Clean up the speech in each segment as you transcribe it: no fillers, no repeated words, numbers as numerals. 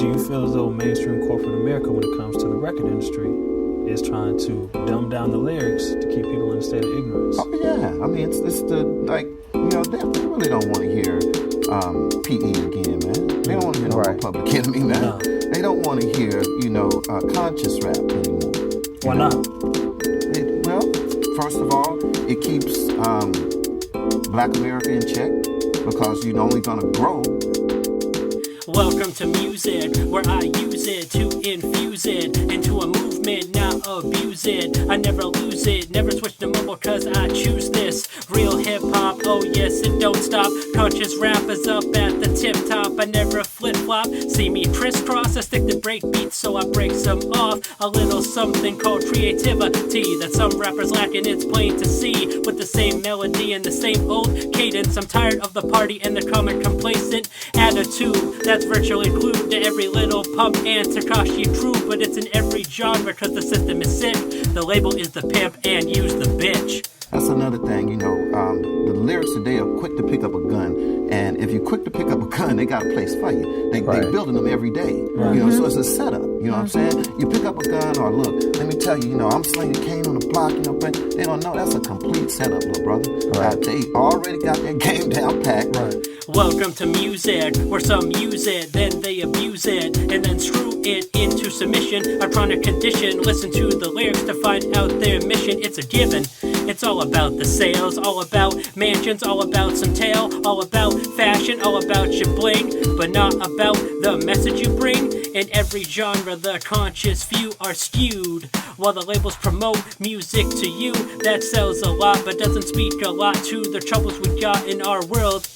Do you feel as though mainstream corporate America, when it comes to the record industry, is trying to dumb down the lyrics to keep people in a state of ignorance? Oh yeah, I mean it's the like they really don't want to hear PE again, man. They don't want to hear no Public Enemy, man. No. They don't want to hear conscious rap anymore. Why not? Well, first of all, it keeps Black America in check because you're only gonna grow. Welcome to music, where I use it to infuse it into a movement, not abuse it. I never lose it, never switch to mobile cause I choose this. Real hip-hop, oh yes, it don't stop. Conscious rappers up at the tip-top, I never flip-flop. See me crisscross, I stick to break beats so I break some off. A little something called creativity that some rappers lack, and it's plain to see. With the same melody and the same old cadence, I'm tired of the party and the common complacent attitude that's virtually glued to every little pump and Takashi crew. But it's in every genre cause the system is sick. The label is the pimp and use the bitch. That's another thing, the lyrics today are quick to pick up a gun, and if you're quick to pick up a gun, they got a place for you. They building them every day, so it's a setup, you know what I'm saying? You pick up a gun, or look, let me tell you, I'm slinging cane on the block, but they don't know that's a complete setup, little brother. They already got their game down packed. Welcome to music, where some use it, then they abuse it, and then screw it into submission. A chronic condition, listen to the lyrics to find out their mission. It's a given. It's all about the sales, all about mansions, all about some tail, all about fashion, all about your bling, but not about the message you bring. In every genre, the conscious few are skewed, while the labels promote music to you that sells a lot, but doesn't speak a lot to the troubles we got in our world.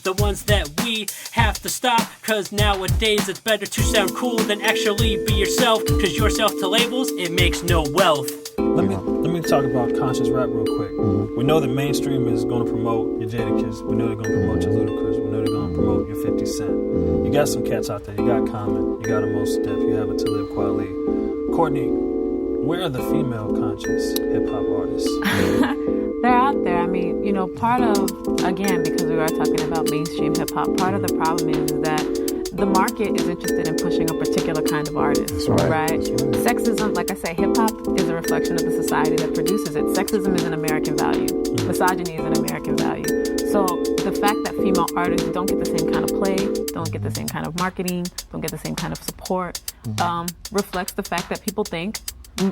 The ones that we have to stop, cause nowadays it's better to sound cool than actually be yourself, cause yourself to labels, it makes no wealth. Let me talk about conscious rap real quick. We know that mainstream is going to promote your Jadakiss. We know they're going to promote your Ludacris. We know they're going to promote your 50 Cent. You got some cats out there. You got Common. You got a Mos Def. You have a Talib Kweli. Courtney, where are the female conscious hip-hop artists? They're out there. I mean, part of, again, because we are talking about mainstream hip-hop, part of the problem is that the market is interested in pushing a particular kind of artist, right? Sexism, like I say, hip-hop is a reflection of the society that produces it. Sexism is an American value. Misogyny is an American value. So the fact that female artists don't get the same kind of play, don't get the same kind of marketing, don't get the same kind of support, reflects the fact that people think,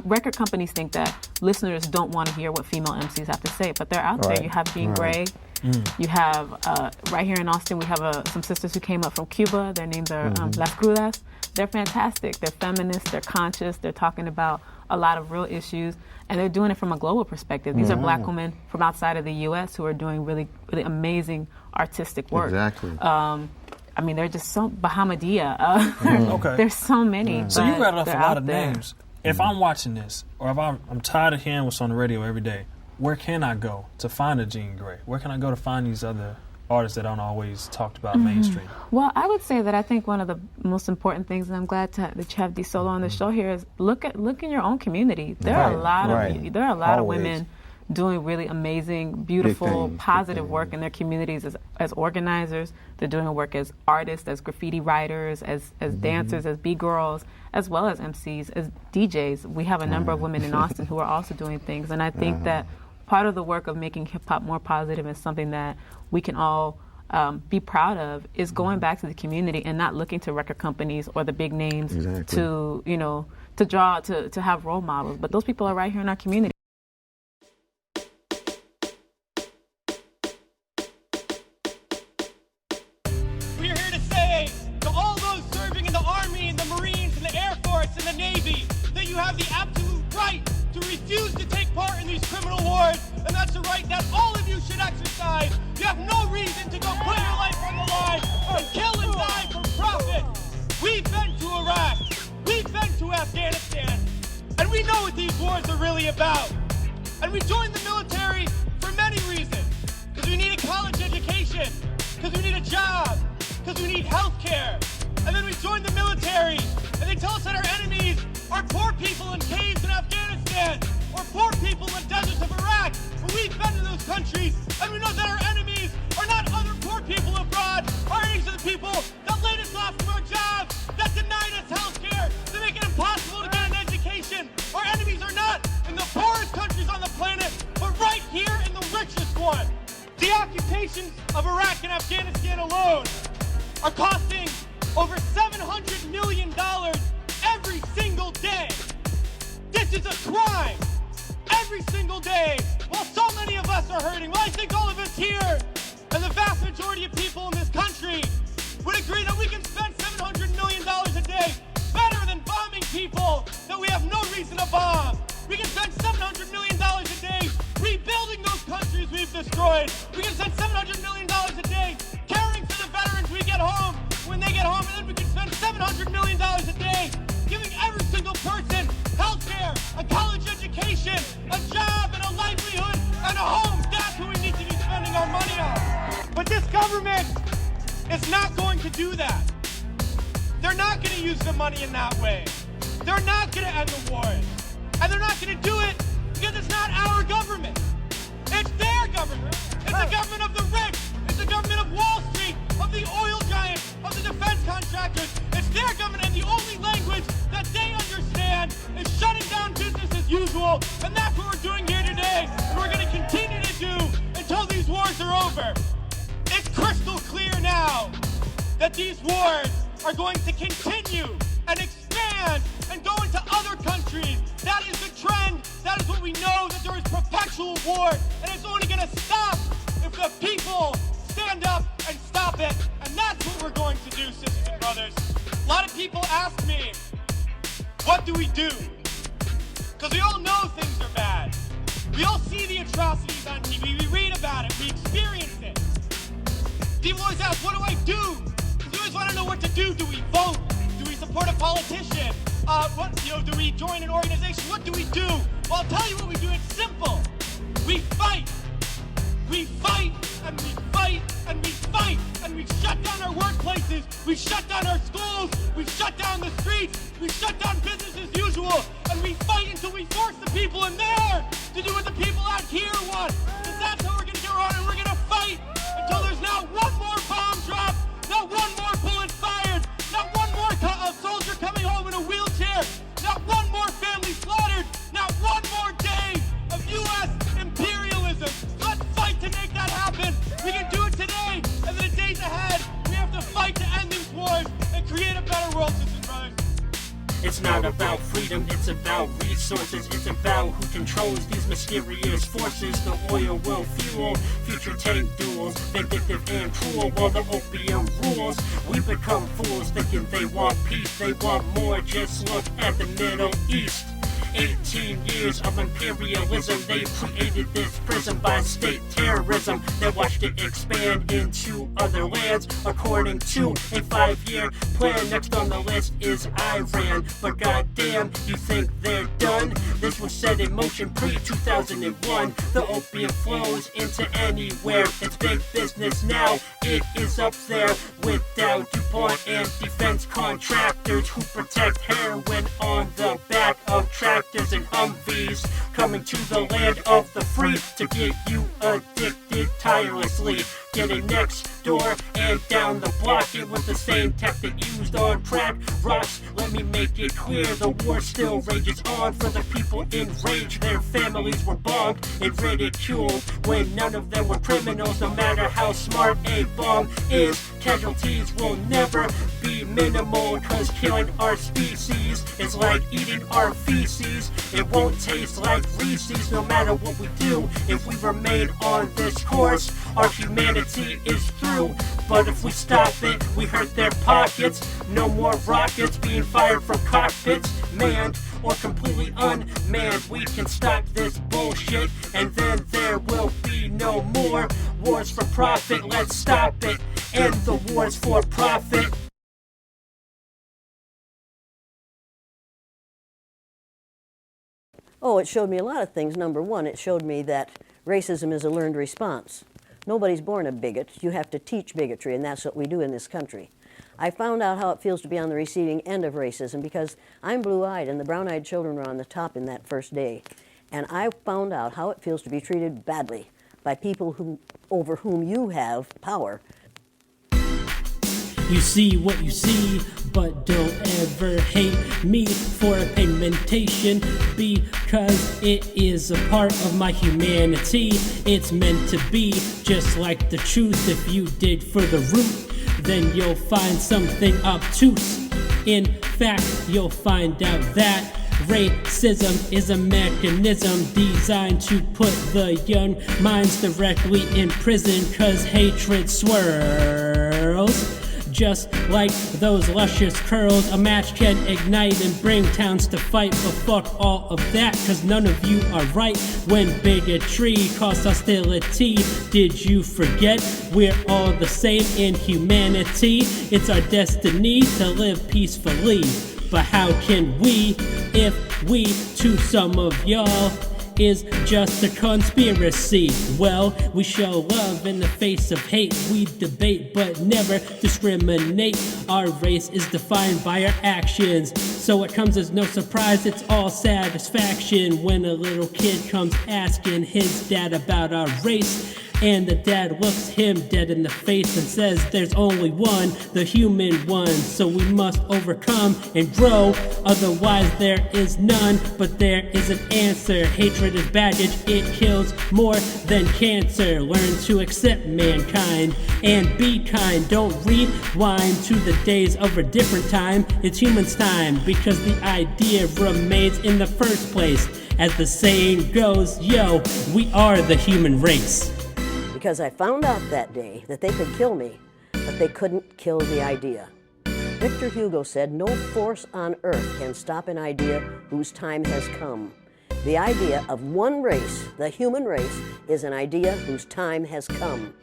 record companies think that listeners don't want to hear what female MCs have to say, but they're out there. You have Jean Grey. You have, right here in Austin, we have some sisters who came up from Cuba. Their names are Las Crudas. They're fantastic. They're feminists. They're conscious. They're talking about a lot of real issues, and they're doing it from a global perspective. These are Black women from outside of the U.S. who are doing really, really amazing artistic work. Exactly. I mean, they're just so Bahamadia. There's so many. So you rattled off a lot of names. If I'm watching this, or if I'm tired of hearing what's on the radio every day, where can I go to find a Jean Grey? Where can I go to find these other artists that aren't always talked about mainstream? Well, I would say that I think one of the most important things, and I'm glad that you have D Solo on the show here, is look in your own community. There are a lot of women doing really amazing, beautiful, positive work in their communities as organizers. They're doing work as artists, as graffiti writers, as dancers, as B-girls, as well as MCs, as DJs. We have a number of women in Austin who are also doing things, and I think that part of the work of making hip-hop more positive and something that we can all be proud of is going back to the community and not looking to record companies or the big names to have role models. But those people are right here in our community. We're here to say to all those serving in the Army and the Marines and the Air Force and the Navy that you have the absolute right to refuse to take part in these criminal wars, and that's a right that all of you should exercise. You have no reason to go put your life on the line and kill and die for profit. We've been to Iraq, we've been to Afghanistan, and we know what these wars are really about. And we joined the military for many reasons. Because we need a college education, because we need a job, because we need health care. And then we joined the military, and they tell us that our enemies are poor people in caves in Afghanistan, or poor people in deserts of Iraq. But we've been to those countries, and we know that our enemies are not other poor people abroad. Our enemies are the people that laid us off from our jobs, that deny are costing over $700 million every single day. This is a crime every single day, while so many of us are hurting. Well, I think all of us here and the vast majority of people in this country would agree that we can spend $700 million a day better than bombing people that we have no reason to bomb. We can spend $700 million a day rebuilding those countries we've destroyed. We can spend $700 million a day caring for the veterans we get home when they get home, and then we can spend $700 million a day giving every single person health care, a college education, a job, and a livelihood, and a home. That's who we need to be spending our money on. But this government is not going to do that. They're not going to use the money in that way. They're not going to end the wars. And they're not going to do it because it's not our government. It's their government. It's the government of the rich. It's the government of Wall Street, of the oil giants, of the defense contractors. It's their government, and the only language that they understand is shutting down business as usual. And that's what we're doing here today. And we're going to continue to do until these wars are over. It's crystal clear now that these wars are going to continue and expand and go into other countries. That is the trend. That is what we know, that there is perpetual war. And it's only going to stop if the people stand up and stop it. And that's what we're going to do, sisters and brothers. A lot of people ask me, what do we do? Because we all know things are bad. We all see the atrocities on TV. We read about it. We experience it. People always ask, what do I do? Because we always want to know what to do. Do we vote? Do we support a politician? Do we join an organization? What do we do? Well, I'll tell you what we do. It's simple. We fight. We fight, and we fight, and we fight, and we shut down our workplaces. We shut down our schools. We shut down the streets. We shut down business as usual. And we fight until we force the people in there to do what the people out here want. Because that's how we're going to get around, and we're going to fight until there's not one more bomb drop, not one more bullet fired, not one more soldier coming home in a wheelchair, not one more family slaughtered, not one more day of U.S. imperialism. Let's fight to make that happen. We can do it today, and in the days ahead, we have to fight to end these wars and create a better world, sisters and brothers. It's not about freedom, it's about resources. It's about who controls these mysterious forces. The oil will fuel future tank duels, vindictive and cruel. While the opium rules, we become fools thinking they want peace. They want more, just look at the Middle East. 18 years of imperialism, they created this prison by state terrorism. They watched it expand into other lands according to a 5-year plan. Next on the list is Iran, but goddamn, you think they're done? This was set in motion pre-2001. The opium flows into anywhere. It's big business now. It is up there with Dow, DuPont, and defense contractors who protect heroin on the back of tractors and Humvees, coming to the land of the free to get you addicted tirelessly. Getting next door and down the block, it was the same tech that used on crack rocks. Let me make it clear, the war still rages on. For the people enraged, their families were bombed and ridiculed when none of them were criminals. No matter how smart a bomb is, casualties will never be minimal, cause killing our species is like eating our feces. It won't taste like Reese's no matter what we do. If we remain on this course, our humanity is through. But if we stop it, we hurt their pockets. No more rockets being fired from cockpits, manned or completely unmanned. We can stop this bullshit, and then there will be no more wars for profit. Let's stop it, end the wars for profit. Oh, it showed me a lot of things. Number one, it showed me that racism is a learned response. Nobody's born a bigot. You have to teach bigotry, and that's what we do in this country. I found out how it feels to be on the receiving end of racism because I'm blue-eyed, and the brown-eyed children were on the top in that first day. And I found out how it feels to be treated badly by people over whom you have power. You see what you see, but don't ever hate me for pigmentation, because it is a part of my humanity. It's meant to be just like the truth. If you dig for the root, then you'll find something obtuse. In fact, you'll find out that racism is a mechanism designed to put the young minds directly in prison, 'cause hatred swirls. Just like those luscious curls, a match can ignite and bring towns to fight. But fuck all of that, 'cause none of you are right when bigotry caused hostility. Did you forget we're all the same in humanity? It's our destiny to live peacefully. But how can we, if we to some of y'all is just a conspiracy? Well, we show love in the face of hate. We debate but never discriminate. Our race is defined by our actions, so it comes as no surprise, it's all satisfaction when a little kid comes asking his dad about our race. And the dad looks him dead in the face and says there's only one, the human one. So we must overcome and grow, otherwise there is none. But there is an answer. Hatred is baggage, it kills more than cancer. Learn to accept mankind and be kind. Don't rewind to the days of a different time. It's humans' time, because the idea remains in the first place. As the saying goes, yo, we are the human race. Because I found out that day that they could kill me, but they couldn't kill the idea. Victor Hugo said, "No force on earth can stop an idea whose time has come." The idea of one race, the human race, is an idea whose time has come.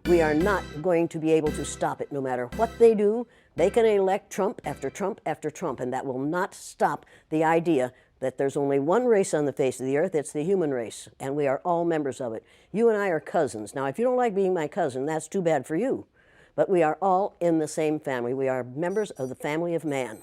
We are not going to be able to stop it no matter what they do. They can elect Trump after Trump after Trump, and that will not stop the idea that there's only one race on the face of the earth. It's the human race, and we are all members of it. You and I are cousins. Now, if you don't like being my cousin, that's too bad for you. But we are all in the same family. We are members of the family of man.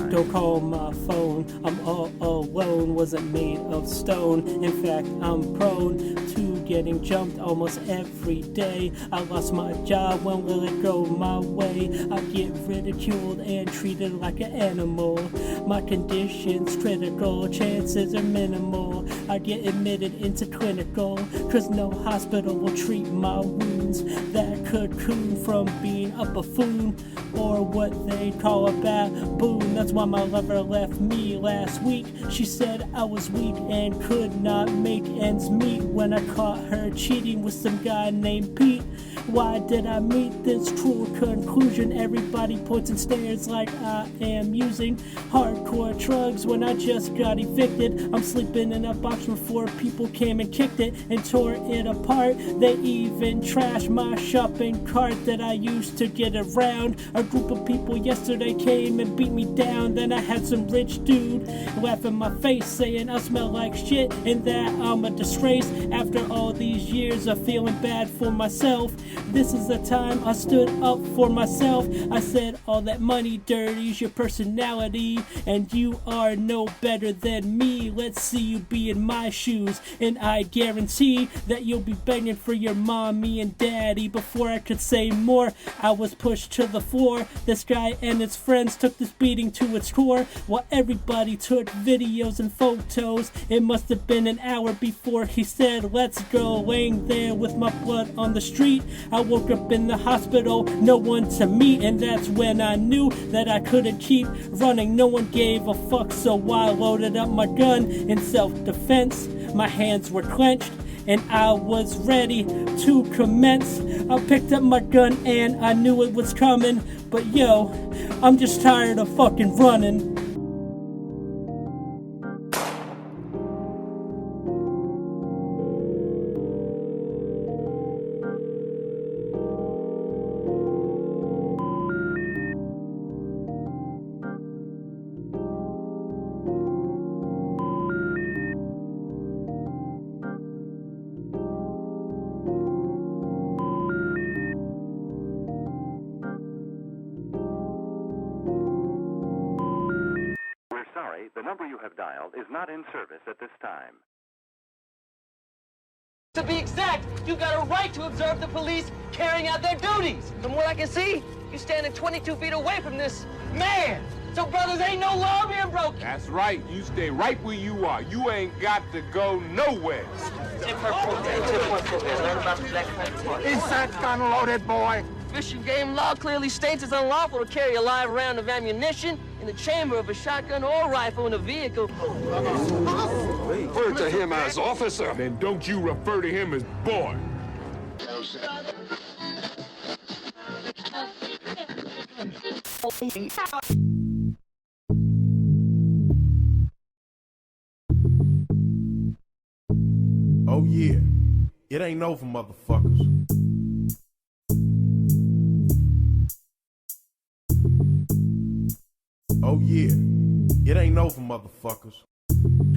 Don't call my phone, I'm all alone, wasn't made of stone. In fact, I'm prone to getting jumped almost every day. I lost my job, won't let it go my way. I get ridiculed and treated like an animal. My condition's critical, chances are minimal. I get admitted into clinical, 'cause no hospital will treat my wounds. That cocoon from being a buffoon, or what they call a baboon. That's why my lover left me last week. She said I was weak and could not make ends meet when I caught her cheating with some guy named Pete. Why did I meet this cruel conclusion? Everybody points and stares like I am using hardcore drugs when I just got evicted. I'm sleeping in a box before people came and kicked it and tore it apart. They even trashed my shopping cart that I used to get around. A group of people yesterday came and beat me down. Then I had some rich dude laugh in my face saying I smell like shit and that I'm a disgrace. After all these years of feeling bad for myself, this is the time I stood up for myself. I said all that money dirties your personality, and you are no better than me. Let's see you be in my shoes, and I guarantee that you'll be begging for your mommy and daddy. Before I could say more, I was pushed to the floor. This guy and his friends took this beating to its core, while everybody took videos and photos. It must have been an hour before he said, "Let's go." Laying there with my blood on the street, I woke up in the hospital, no one to meet, and that's when I knew that I couldn't keep running. No one gave a fuck, so I loaded up my gun in self-defense. My hands were clenched and I was ready to commence. I picked up my gun and I knew it was coming, but yo, I'm just tired of fucking running. We're sorry, the number you have dialed is not in service at this time. To be exact, you got a right to observe the police carrying out their duties. From what I can see, you standing 22 feet away from this man. So, brothers, ain't no law being broken. That's right. You stay right where you are. You ain't got to go nowhere. Inside gun loaded, boy. Fish and game law clearly states it's unlawful to carry a live round of ammunition in the chamber of a shotgun or rifle in a vehicle. Refer to him as officer. Then don't you refer to him as boy. Oh yeah, it ain't over, motherfuckers. Oh yeah, it ain't over, motherfuckers.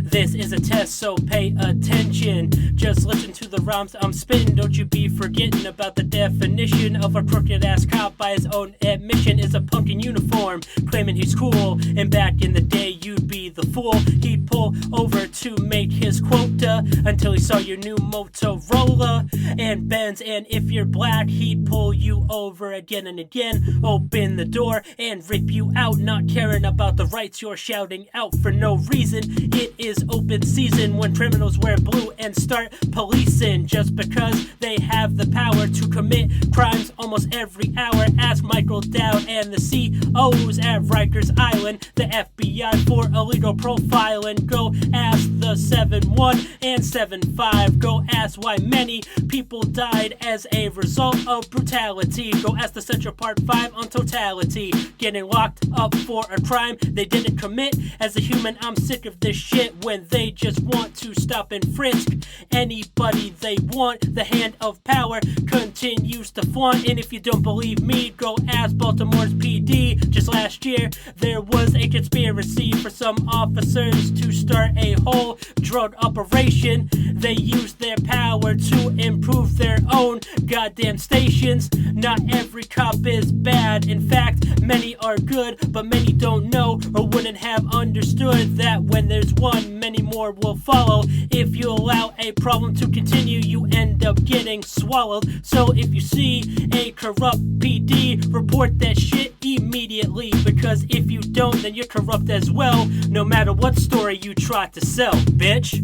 This is a test, so pay attention. Just listen to the rhymes I'm spitting. Don't you be forgetting about the definition of a crooked ass cop. By his own admission is a punk in uniform, claiming he's cool. And back in the day, you'd be the fool. He'd pull over to make his quota until he saw your new Motorola and Benz. And if you're black, he'd pull you over again and again, open the door and rip you out, not caring about the rights you're shouting out for no reason. It is open season when criminals wear blue and start policing just because they have the power to commit crimes almost every hour. Ask Michael Dowd and the COs at Rikers Island, the FBI for illegal profiling. Go ask the 7-1 and 7-5. Go ask why many people died as a result of brutality. Go ask the Central Park 5 on totality. Getting locked up for a crime they didn't commit. As a human, I'm sick of this shit when they just want to stop and frisk anybody they want. The hand of power continues to flaunt, and if you don't believe me, go ask Baltimore's PD. Just last year, there was a conspiracy for some officers to start a whole drug operation. They used their power to improve their own goddamn stations. Not every cop is bad. In fact, many are good, but many don't know or wouldn't have understood that when there's one, many more will follow. If you allow a problem to continue, you end up getting swallowed. So if you see a corrupt PD, report that shit immediately, because if you don't, then you're corrupt as well, no matter what story you try to sell, bitch.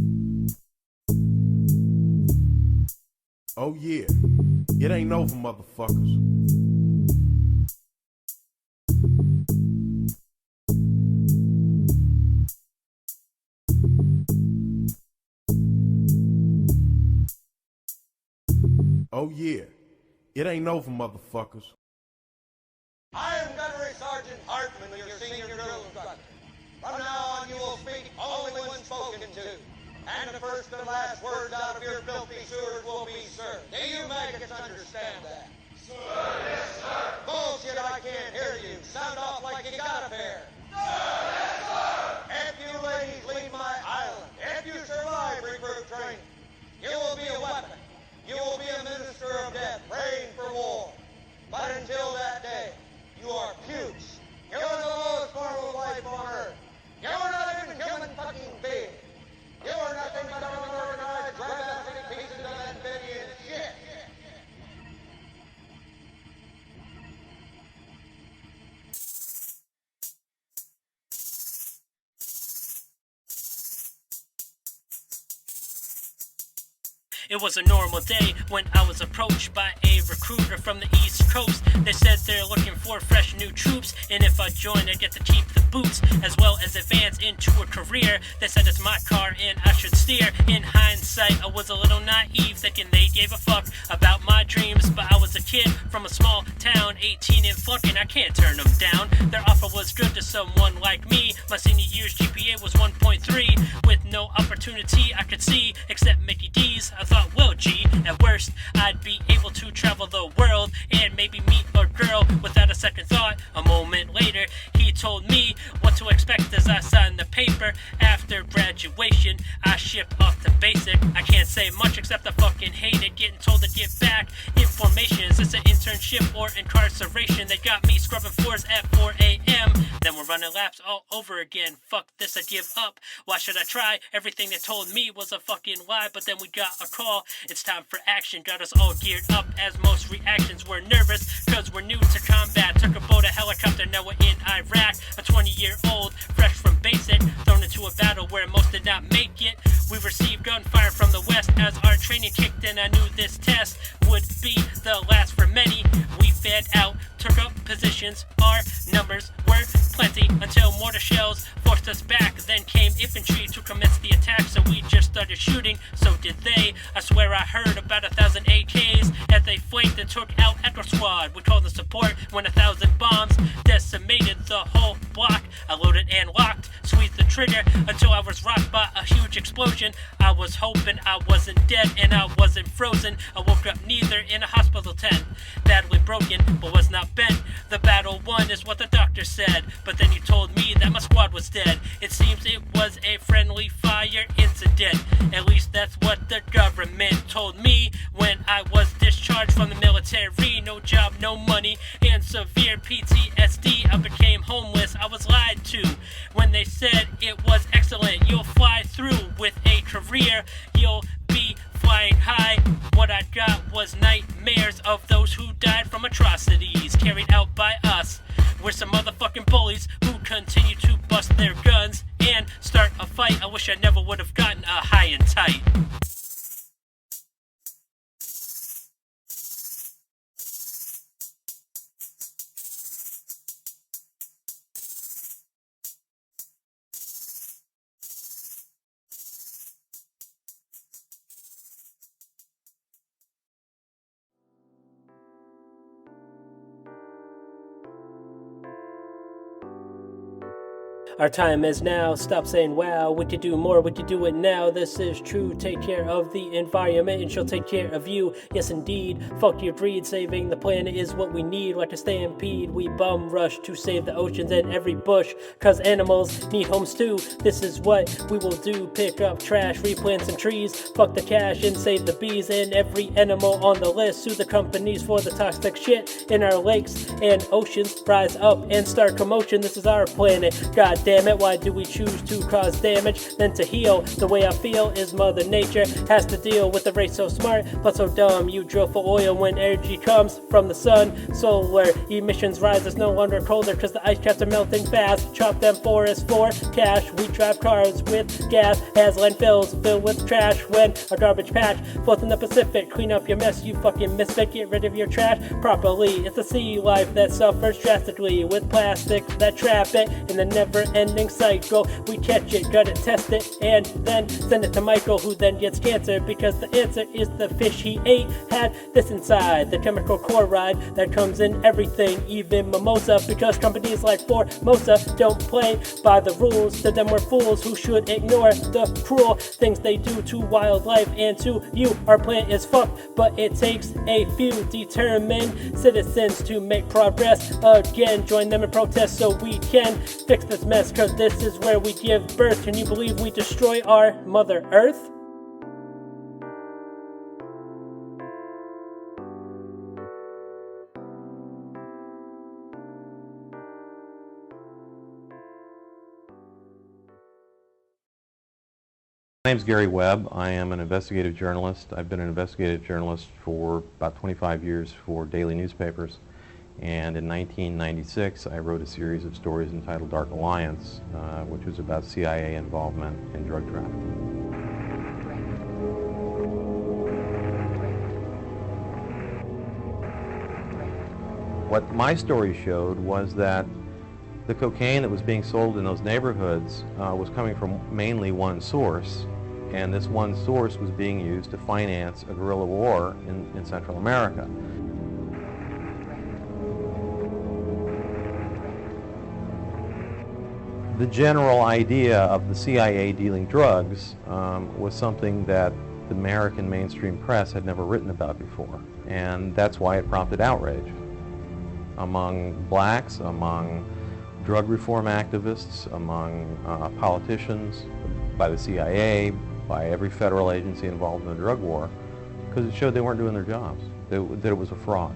Oh yeah, it ain't over, motherfuckers. Oh yeah, it ain't over, motherfuckers. I am Gunnery Sergeant Hartman, your senior drill instructor. From now on, you will speak only when spoken to. And the first and last words out of your filthy sewers will be sir. Do you maggots understand that? Sir, yes, sir. Bullshit, I can't hear you. Sound off like you got a pair. Sir, yes, sir. If you ladies leave my island, if you survive recruit training, you will be a weapon. You will be a minister of death, praying for war. But until that day, you are pukes. You are the lowest form of life on earth. You are not even human fucking beings. You are nothing but unorganized, grab-ass pieces of amphibian shit. It was a normal day when I was approached by a recruiter from the East Coast. They said they're looking for fresh new troops, and if I join, I get to keep the boots, as well as advance into a career. They said it's my car and I should steer. In hindsight, I was a little naive, thinking they gave a fuck about my dreams, but I was a kid from a small town, 18 and flunking, I can't turn them down. Their offer was good to someone like me. My senior year's GPA was 1.3, with no opportunity I could see except Mickey D's. I thought, well, gee, at worst, I'd be able to travel the world and maybe meet a girl without a second thought. A moment later, he told me what to to expect as I sign the paper. After graduation, I ship off to basic. I can't say much except I fucking hate it. Getting told to get back information. Is this an internship or incarceration? They got me scrubbing floors at 4 a.m. Then we're running laps all over again. Fuck this, I give up. Why should I try? Everything they told me was a fucking lie. But then we got a call. It's time for action. Got us all geared up as most reactions were nervous. Cause we're new to combat. Took a boat, a helicopter, now we're in Iraq. A 20-year-old, fresh from basic, thrown into a battle where most did not make it. We received gunfire from the west as our training kicked in. I knew this test would be the last for many. We fed out, took up positions. Our numbers were plenty until mortar shells forced us back. Then came infantry to commence the attack, so we just started shooting. So did they. I swear I heard about 1,000 AKs as they flanked and took out Echo Squad. We called the support when 1,000 bombs decimated the whole block. I loaded and locked, squeezed the trigger until I was rocked by a huge explosion. I was hoping I wasn't dead and I wasn't frozen. I woke up neither in a hospital tent, badly broken but was not bent. The battle won is what the doctor said, but then he told me that my squad was dead. It seems it was a friendly fire incident. At least that's what the government told me when I was discharged from the military. No job, no money, and severe PTSD. I became homeless. I was lied to when they said it was excellent. You'll fly through with a career. You'll be flying high. What I got was nightmares of those who died from atrocities carried out by us. We're some motherfucking bullies who continue to bust their guns and start a fight. I wish I never would have gotten a high and tight. Our time is now. Stop saying wow. We could do more. We could do it now. This is true. Take care of the environment and she'll take care of you. Yes, indeed. Fuck your greed. Saving the planet is what we need. Like a stampede, we bum rush to save the oceans and every bush. Cause animals need homes too. This is what we will do. Pick up trash, replant some trees. Fuck the cash and save the bees and every animal on the list. Sue the companies for the toxic shit in our lakes and oceans. Rise up and start commotion. This is our planet. God damn it, why do we choose to cause damage than to heal? The way I feel is Mother Nature has to deal with a race so smart but so dumb. You drill for oil when energy comes from the sun. Solar emissions rise, it's no longer colder cause the ice caps are melting fast. Chop them forests for cash. We drive cars with gas as landfills filled with trash. When a garbage patch floats in the Pacific, clean up your mess, you fucking misfit. Get rid of your trash properly. It's the sea life that suffers drastically with plastics that trap it in the never-ending cycle. We catch it, gut it, test it, and then send it to Michael, who then gets cancer because the answer is the fish he ate had this inside, the chemical chloride that comes in everything, even mimosa, because companies like Formosa don't play by the rules. To them we're fools who should ignore the cruel things they do to wildlife and to you. Our planet is fucked, but it takes a few determined citizens to make progress again. Join them in protest so we can fix this mess, cause this is where we give birth. Can you believe we destroy our Mother Earth? My name's Gary Webb. I am an investigative journalist. I've been an investigative journalist for about 25 years for daily newspapers. And in 1996, I wrote a series of stories entitled Dark Alliance, which was about CIA involvement in drug trafficking. What my story showed was that the cocaine that was being sold in those neighborhoods was coming from mainly one source, and this one source was being used to finance a guerrilla war in Central America. The general idea of the CIA dealing drugs was something that the American mainstream press had never written about before, and that's why it prompted outrage among blacks, among drug reform activists, among politicians, by the CIA, by every federal agency involved in the drug war, because it showed they weren't doing their jobs, that it was a fraud.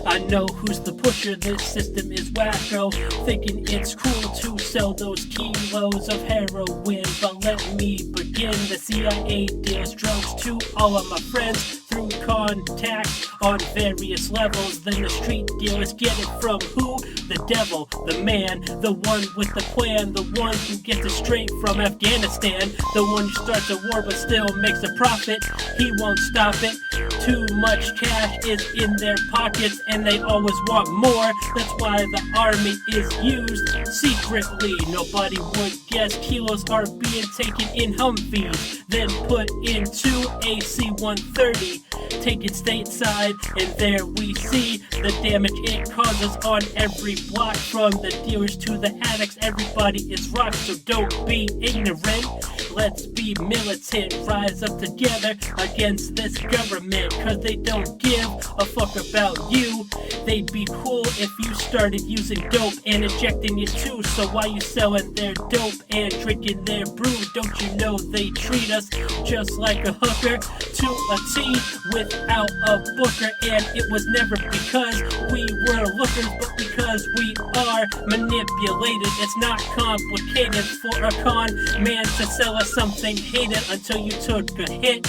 I know who's the pusher, this system is wacko, thinking it's cool to sell those kilos of heroin. But let me begin, the CIA deals drugs to all of my friends through contacts on various levels. Then the street dealers get it from who? The devil, the man, the one with the plan, the one who gets it straight from Afghanistan, the one who starts a war but still makes a profit. He won't stop it. Too much cash is in their pockets and they always want more. That's why the army is used secretly. Nobody would guess kilos are being taken in Humvees, then put into a C-130, taken stateside, and there we see the damage it causes on every block. From the dealers to the addicts, everybody is rocked, so don't be ignorant. Let's be militant, rise up together against this government, cause they don't give a fuck about you. They'd be cool if you started using dope and injecting it too. So why you selling their dope and drinking their brew? Don't you know they treat us just like a hooker to a T without a booker? And it was never because we were lookers, but because we are manipulated. It's not complicated for a con man to sell us something hated until you took a hit.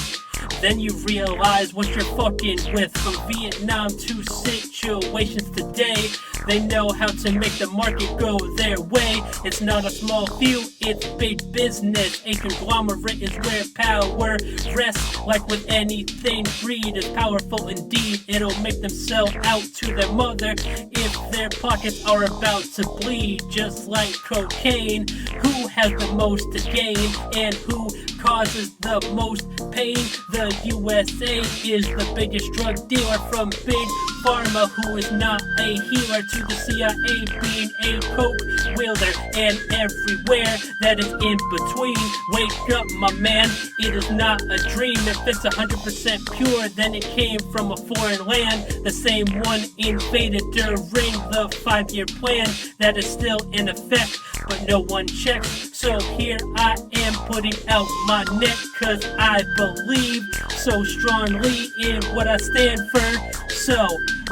Then you realize what you're fucking with. From Vietnam to situations today, they know how to make the market go their way. It's not a small few, it's big business. A conglomerate is where power rests. Like with anything, greed is powerful indeed. It'll make them sell out to their mother if their pockets are about to bleed. Just like cocaine, who has the most to gain and who causes the most pain? The USA is the biggest drug dealer, from Big Pharma, who is not a healer, to the CIA being a coke wielder, and everywhere that is in between. Wake up, my man, it is not a dream. If it's 100% pure, then it came from a foreign land, the same one invaded during the 5-year plan that is still in effect, but no one checks. So here I am putting out my neck, cause I believe so strongly in what I stand for. So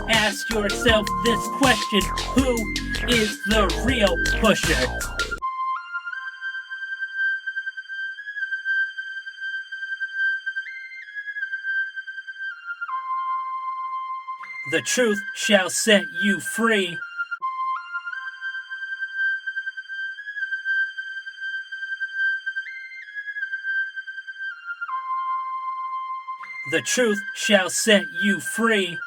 ask yourself this question: who is the real pusher? The truth shall set you free. The truth shall set you free.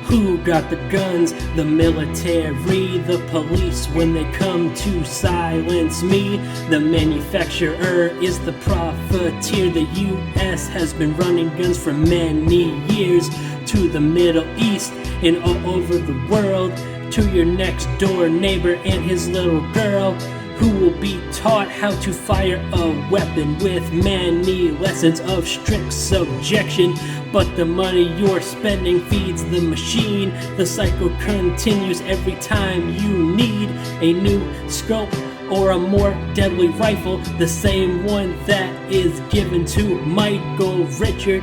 Who got the guns? The military, the police when they come to silence me. The manufacturer is the profiteer. The US has been running guns for many years, to the Middle East and all over the world, to your next door neighbor and his little girl, who will be taught how to fire a weapon with many lessons of strict subjection. But the money you're spending feeds the machine. The cycle continues every time you need a new scope or a more deadly rifle, the same one that is given to Michael, Richard,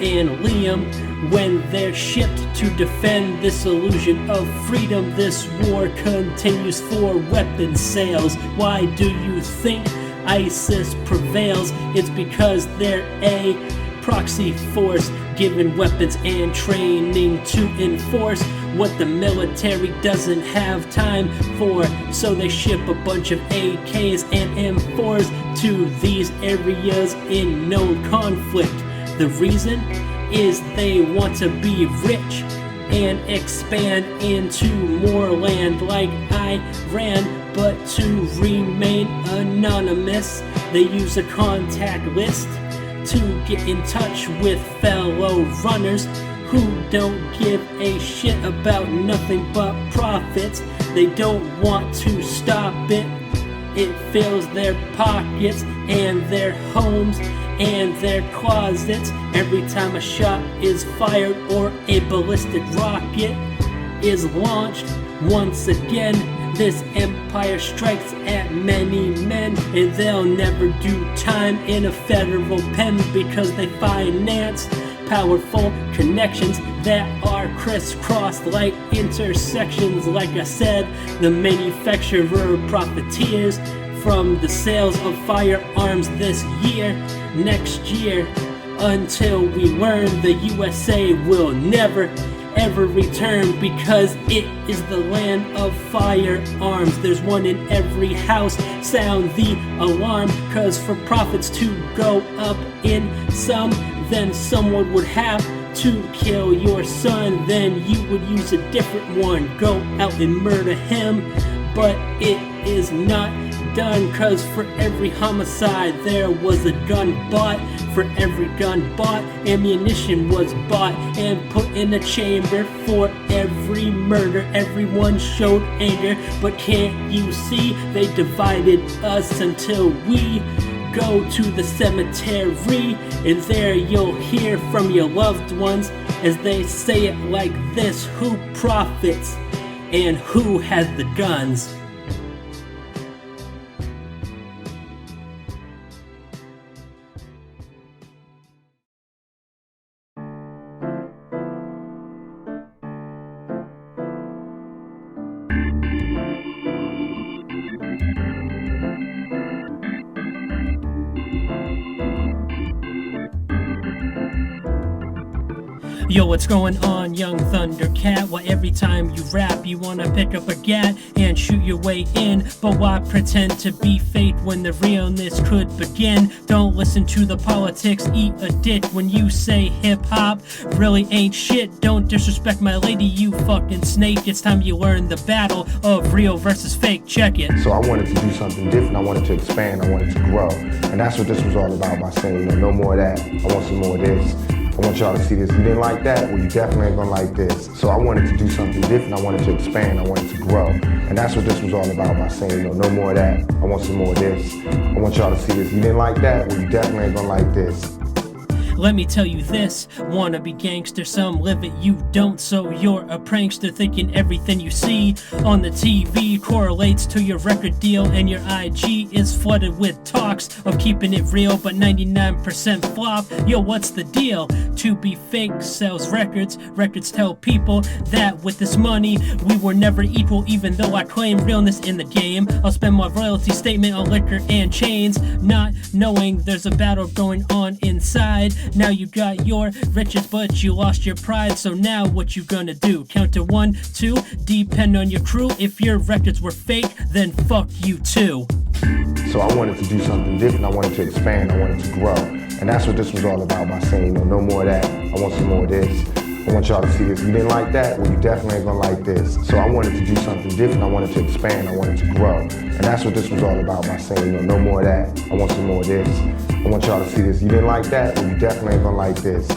and Liam when they're shipped to defend this illusion of freedom. This war continues for weapon sales. Why do you think ISIS prevails, it's because they're a proxy force, given weapons and training to enforce what the military doesn't have time for. So they ship a bunch of AKs and M4s to these areas in known conflict. The reason is they want to be rich and expand into more land like Iran, but to remain anonymous, they use a contact list to get in touch with fellow runners who don't give a shit about nothing but profits. They don't want to stop it. It fills their pockets and their homes and their closets every time a shot is fired or a ballistic rocket is launched. Once again, this empire strikes at many men, and they'll never do time in a federal pen because they finance powerful connections that are crisscrossed like intersections. Like I said, the manufacturer profiteers from the sales of firearms this year, next year, until we learn the USA will never ever return, because it is the land of firearms. There's one in every house. Sound the alarm, cause for profits to go up in some, then someone would have to kill your son. Then you would use a different one, go out and murder him. But it is not done, cause for every homicide there was a gun bought. For every gun bought, ammunition was bought and put in a chamber. For every murder, everyone showed anger. But can't you see, they divided us until we go to the cemetery, and there you'll hear from your loved ones as they say it like this: who profits and who has the guns? Yo, what's going on, young Thundercat? Why every time you rap, you wanna pick up a gat and shoot your way in? But why pretend to be fake when the realness could begin? Don't listen to the politics, eat a dick when you say hip-hop really ain't shit. Don't disrespect my lady, you fucking snake. It's time you learn the battle of real versus fake. Check it. So I wanted to do something different. I wanted to expand. I wanted to grow. And that's what this was all about, by saying, no more of that. I want some more of this. I want y'all to see this. You didn't like that? Well, you definitely ain't gonna like this. So I wanted to do something different. I wanted to expand. I wanted to grow. And that's what this was all about, by saying, no more of that. I want some more of this. I want y'all to see this. You didn't like that? Well, you definitely ain't gonna like this. Let me tell you this, wanna be gangster, some live it, you don't, so you're a prankster thinking everything you see on the TV correlates to your record deal, and your IG is flooded with talks of keeping it real, but 99% flop. Yo, what's the deal? To be fake sells records, records tell people that with this money we were never equal, even though I claim realness in the game. I'll spend my royalty statement on liquor and chains, not knowing there's a battle going on inside. Now you got your riches, but you lost your pride. So now what you gonna do? Count to 1, 2, depend on your crew. If your records were fake, then fuck you too. So I wanted to do something different. I wanted to expand. I wanted to grow. And that's what this was all about, by saying, no more of that. I want some more of this. I want y'all to see this. You didn't like that? Well, you definitely ain't gonna like this. So I wanted to do something different. I wanted to expand. I wanted to grow. And that's what this was all about, by saying, no more of that. I want some more of this. I want y'all to see this. You didn't like that? Well, you definitely ain't gonna like this.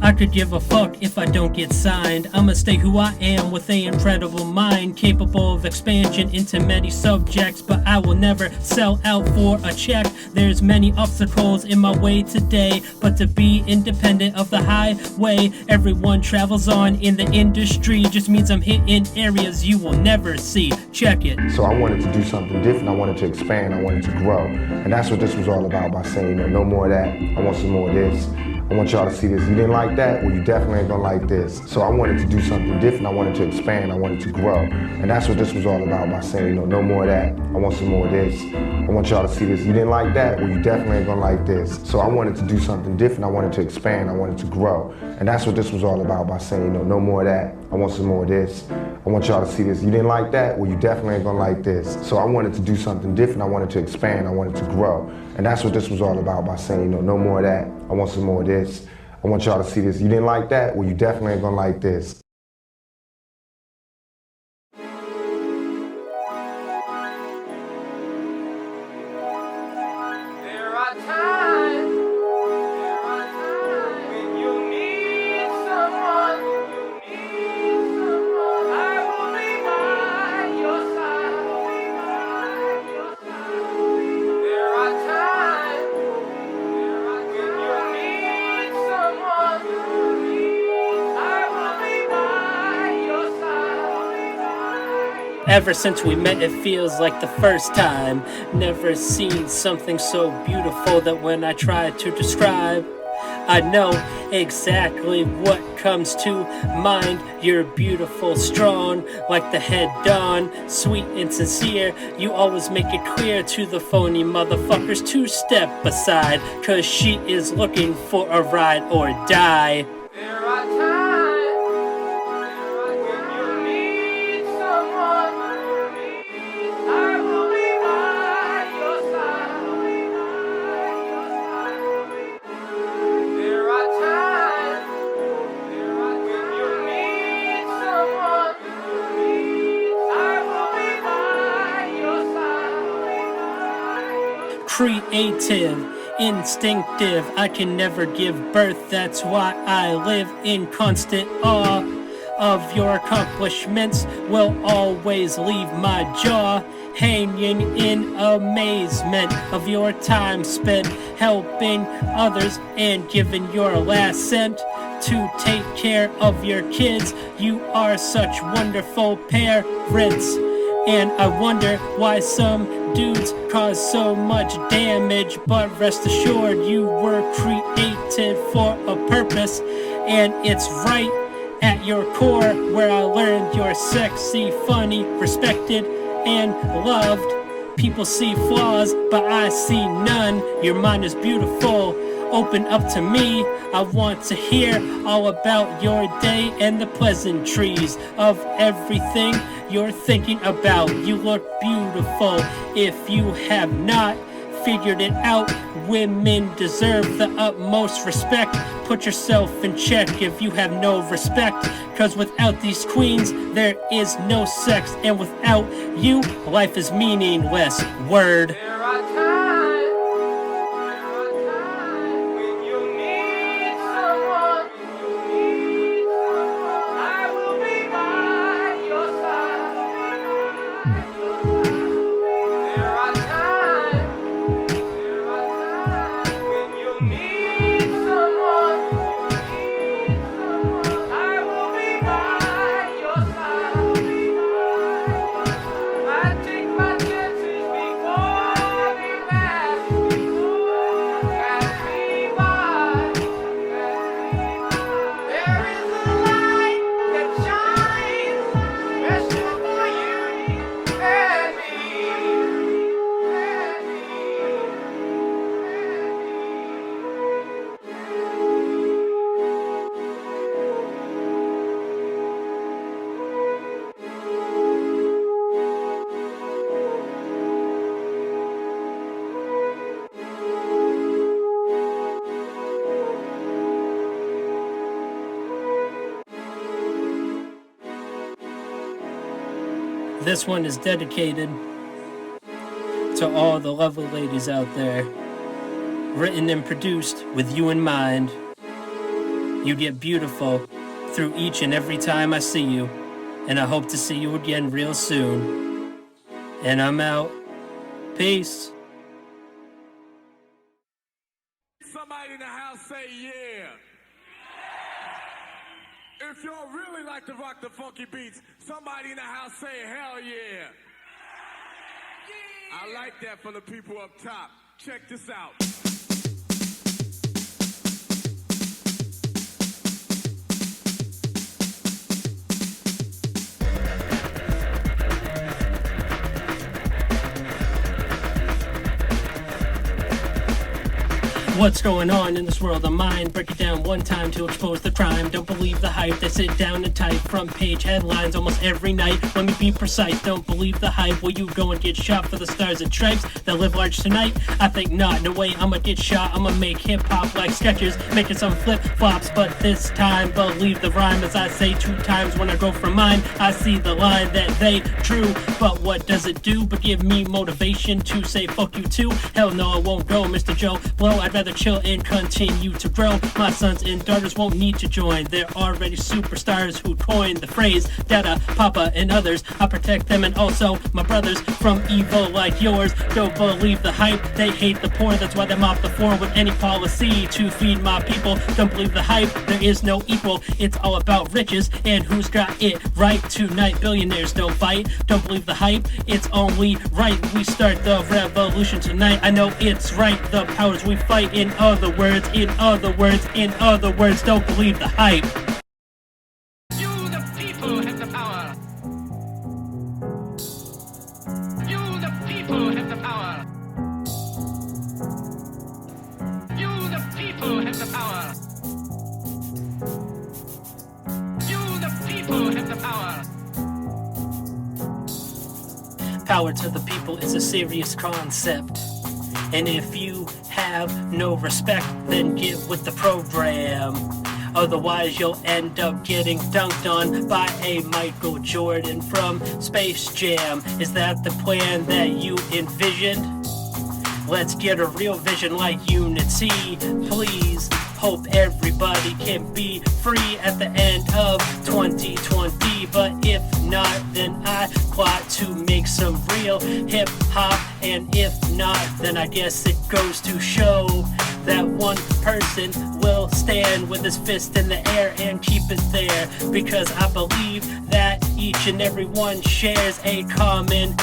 I could give a fuck if I don't get signed. I'ma stay who I am with an incredible mind, capable of expansion into many subjects, but I will never sell out for a check. There's many obstacles in my way today, but to be independent of the highway everyone travels on in the industry just means I'm hitting areas you will never see. Check it. So I wanted to do something different. I wanted to expand. I wanted to grow. And that's what this was all about, by saying, no more of that. I want some more of this. I want y'all to see this. You didn't like that? Well, you definitely ain't gonna like this. So I wanted to do something different. I wanted to expand. I wanted to grow. And that's what this was all about by saying, no more of that. I want some more of this. I want y'all to see this. You didn't like that? Well, you definitely ain't gonna like this. So I wanted to do something different. I wanted to expand. I wanted to grow. And that's what this was all about by saying, no more of that. I want some more of this. I want y'all to see this. You didn't like that? Well, you definitely ain't gonna like this. So I wanted to do something different. I wanted to expand. I wanted to grow. And that's what this was all about by saying, no more of that. I want some more of this. I want y'all to see this. You didn't like that? Well, you definitely ain't gonna like this. There are times when you need someone. I will be by your side. There are times when you need someone. I will be by your side. Ever since we met, it feels like the first time. Never seen something so beautiful that when I try to describe, I know exactly what comes to mind. You're beautiful, strong, like the head dawn, sweet and sincere. You always make it clear to the phony motherfuckers to step aside, 'cause she is looking for a ride or die. There are times when you need someone. I will be by your side. There are times when you need someone. I will be by your side. Creative, instinctive, I can never give birth. That's why I live in constant awe of your accomplishments. Will always leave my jaw hanging in amazement of your time spent helping others and giving your last cent to take care of your kids. You are such wonderful parents. And I wonder why some dudes cause so much damage, but rest assured you were created for a purpose, and it's right at your core where I learned you're sexy, funny, respected, and loved. People see flaws, but I see none. Your mind is beautiful. Open up to me. I want to hear all about your day and the pleasantries of everything you're thinking about. You look beautiful. If you have not figured it out, women deserve the utmost respect. Put yourself in check if you have no respect, 'cause without these queens there is no sex, and without you life is meaningless. Word. There are times when you need someone. I will be by your side. There are times when you need someone. I will be by your side. I take my chances before they pass me by. There is a light that shines special for you and me. This one is dedicated to all the lovely ladies out there. Written and produced with you in mind. You get beautiful through each and every time I see you, and I hope to see you again real soon. And I'm out. Peace. Somebody in the house say yeah. If y'all really like to rock the funky beats, somebody in the house say hell yeah. I like that from the people up top. Check this out. What's going on in this world of mine? Break it down one time to expose the crime. Don't believe the hype. They sit down and type front page headlines almost every night. Let me be precise. Don't believe the hype. Will you go and get shot for the stars and stripes that live large tonight? I think not. No way I'ma get shot. I'ma make hip hop like sketches, making some flip flops. But this time, believe the rhyme as I say 2 times when I go for mine. I see the line that they drew. But what does it do but give me motivation to say fuck you too? Hell no, I won't go, Mr. Joe Blow. I'd rather chill and continue to grow. My sons and daughters won't need to join. They're already superstars who coined the phrase Dada, Papa, and others. I protect them and also my brothers from evil like yours. Don't believe the hype. They hate the poor. That's why I'm off the floor with any policy to feed my people. Don't believe the hype. There is no equal. It's all about riches and who's got it right tonight. Billionaires don't fight. Don't believe the hype. It's only right. We start the revolution tonight. I know it's right. The powers we fight. In other words, don't believe the hype. You, the people, have the power. You, the people, have the power. You, the people, have the power. You, the people, have the power. Power to the people is a serious concept. And if you have no respect, then get with the program. Otherwise, you'll end up getting dunked on by a Michael Jordan from Space Jam. Is that the plan that you envisioned? Let's get a real vision like unity, please. Hope everybody can be free at the end of 2020. But if not, then I plot to make some real hip-hop. And if not, then I guess it goes to show that one person will stand with his fist in the air and keep it there. Because I believe that each and every one shares a common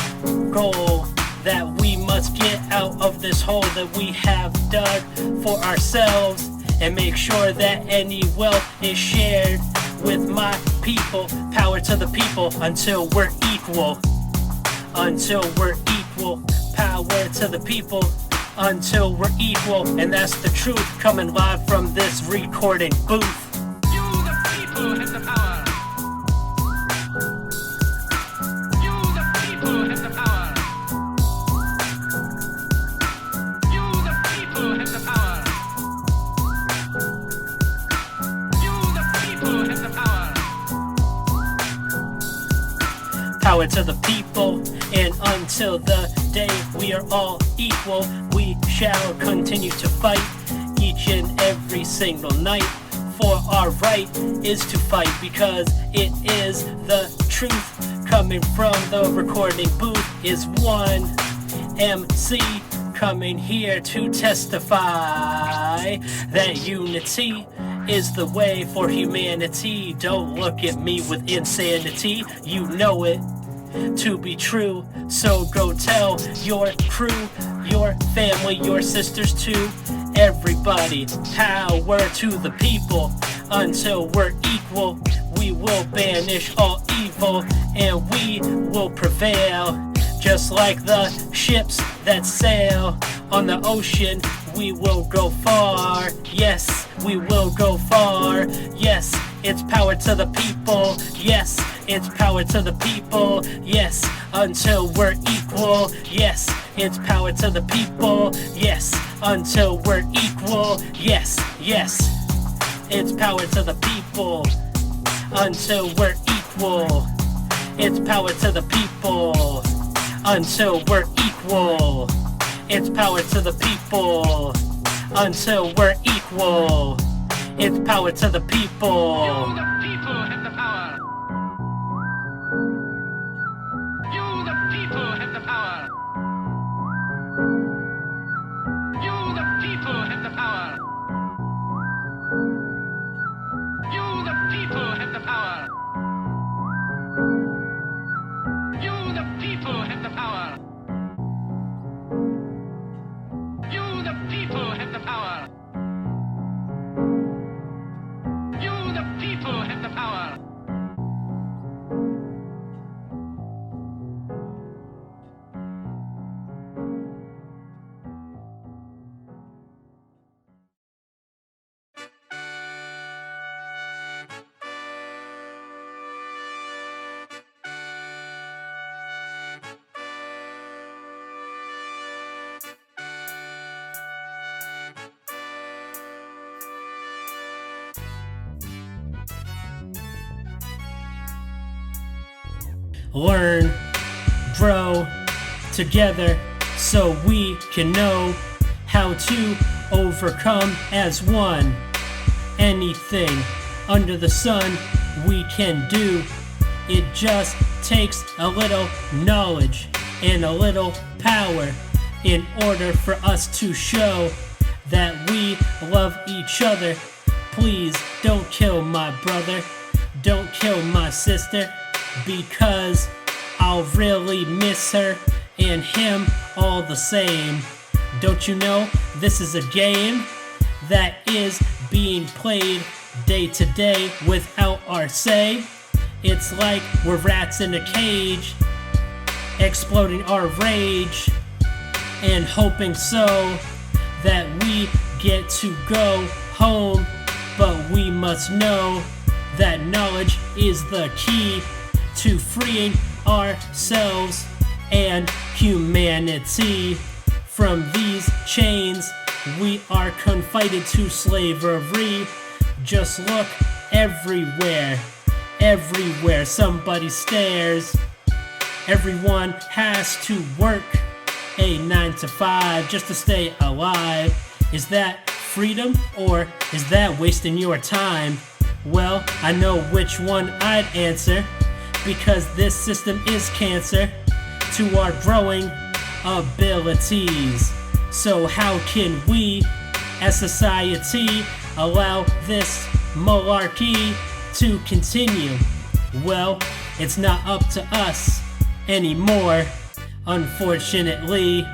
goal, that we must get out of this hole that we have dug for ourselves, and make sure that any wealth is shared with my people. Power to the people until we're equal. Until we're equal. Power to the people until we're equal. And that's the truth, coming live from this recording booth. You, the people, have the power. You, the people, have the power. You, the people, have the power. Power to the people, and until the day we are all equal, we shall continue to fight each and every single night. For our right is to fight, because it is the truth. Coming from the recording booth is one MC coming here to testify that unity is the way for humanity. Don't look at me with insanity, you know it to be true. So go tell your crew, your family, your sisters too. Everybody, power to the people. Until we're equal, we will banish all evil, and we will prevail. Just like the ships that sail on the ocean, we will go far. Yes, we will go far. Yes, it's power to the people. Yes, it's power to the people. Yes, until we're equal. Yes, it's power to the people. Yes, until we're equal. Yes, yes, it's power to the people. Until we're equal. It's power to the people. Until we're equal. It's power to the people. Until we're equal. It's power to the people. You, the people, have the power. You, the people, have the power. You, the people, have the power. You, the people, have the power. You, the people, have the power. You, the people, have the power. You, the people, have the power. learn, grow together so we can know how to overcome as one. Anything under the sun we can do. It just takes a little knowledge and a little power in order for us to show that we love each other. Please don't kill my brother, don't kill my sister, because I'll really miss her and him all the same. Don't you know this is a game that is being played day to day without our say? It's like we're rats in a cage, exploding our rage and hoping so that we get to go home. But we must know that knowledge is the key to freeing ourselves and humanity from these chains. We are confined to slavery. Just look everywhere, everywhere somebody stares. Everyone has to work a 9 to 5 just to stay alive. Is that freedom or is that wasting your time? Well, I know which one I'd answer, because this system is cancer to our growing abilities. So how can we as society allow this malarkey to continue? Well, it's not up to us anymore, unfortunately,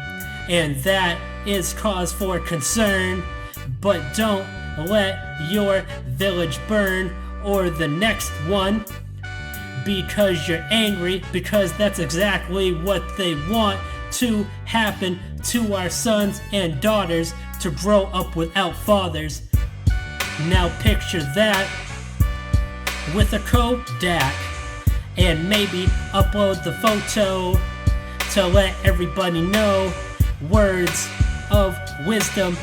and that is cause for concern. But don't let your village burn or the next one because you're angry, because that's exactly what they want to happen to our sons and daughters, to grow up without fathers. Now picture that with a Kodak and maybe upload the photo to let everybody know words of wisdom.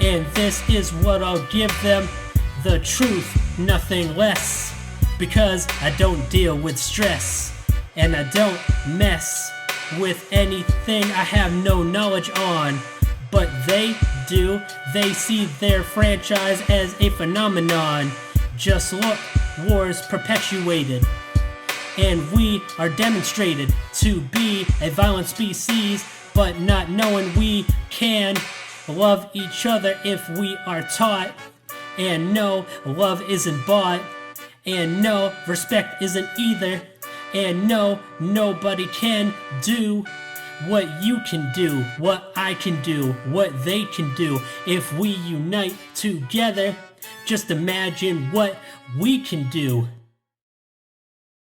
And this is what I'll give them, the truth, nothing less. Because I don't deal with stress, and I don't mess with anything I have no knowledge on. But they do, they see their franchise as a phenomenon. Just look, wars perpetuated, and we are demonstrated to be a violent species, but not knowing we can love each other if we are taught. And no, love isn't bought, and no, respect isn't either, and no, nobody can do what you can do, what I can do, what they can do if we unite together. Just imagine what we can do.